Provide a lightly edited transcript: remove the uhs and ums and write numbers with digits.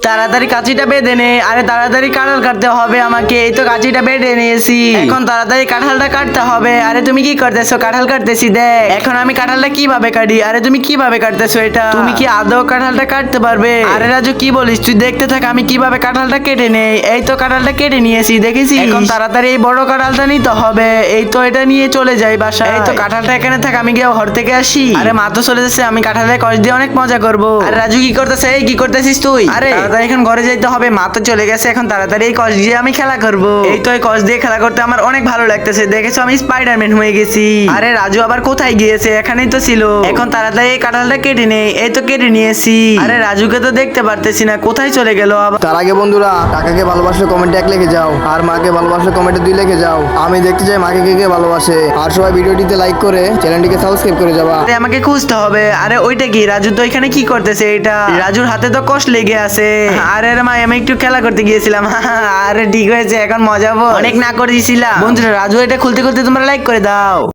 তাড়াতাড়ি কাঁচিটা বেঁধে নে। আরে তাড়াতাড়ি কাঁঠাল কাটতে হবে আমাকে। এই তো কাঁচিটা বেঁধে নিয়েছি, এখন তাড়াতাড়ি কাঁঠালটা কাটতে হবে। আরে তুমি কি করতেছো? কাঁঠাল কাটতেছি দেখ। এখন আমি কাঁঠালটা কিভাবে কাটি? আরে তুমি কিভাবে কাটতেছো এটা? তুমি কি আদৌ কাঁঠালটা কাটতে পারবে? আরে রাজু কি বলিস? তুই দেখতে থাক আমি কিভাবে কাঁঠালটা কেটে নেই। এই তো কাঁঠালটা কেটে নিয়েছি, দেখেছি। এখন তাড়াতাড়ি এই বড় কাঁঠালটা নিতে হবে। এই তো এটা নিয়ে চলে যাই বাসায়। এই তো কাঁঠালটা এখানে থাক, আমি গিয়ে ঘর থেকে আসি। আরে মা তো চলে যাচ্ছে, আমি কাঁঠালের কষ দিয়ে অনেক মজা করবো। আরে রাজু কি করতেছে? এই কি করতেছিস তুই? আরে তাড়াতাড়ি এখন ঘরে যাইতে হবে, মা তো চলে গেছে। এখন তাড়াতাড়ি এই কষ দিয়ে আমি খেলা করব। এই তো এই কষ দিয়ে খেলা করতে আমার অনেক ভালো লাগতেছে। দেখেছো আমি স্পাইডারম্যান হয়ে গেছি। আরে রাজু আবার কোথায় গিয়েছে? এখানেই তো ছিল। এখন তাড়াতাড়ি এই কাঁঠালটা কেটে নেই। এই তো কেটে নিয়েছি। আরে রাজুকে তো দেখতে পারতেছি না, কোথায় চলে গেল আবার? তার আগে বন্ধুরা, কাকাকে ভালোবাসলে কমেন্টে 1 লিখে যাও, আর মাকে ভালোবাসলে কমেন্টে 2 লিখে যাও। আমি দেখতে চাই মাকে কে কে ভালোবাসে। আর সবাই ভিডিওটিতে লাইক করে চ্যানেলটিকে সাবস্ক্রাইব করে যাবা। আরে আমাকে খুঁজতে হবে। আরে ওইটা কি? রাজু তো এখানে কি করতেছে? এটা রাজুর হাতে তো কষ লেগে আছে। আরে মা, আমি একটু খেলা করতে গিয়েছিলাম। আরে ঠিক হয়েছে, এখন মজা অনেক না করে দিছিলাম। বন্ধুরা রাজু এটা খুলতে খুলতে তোমরা লাইক করে দাও।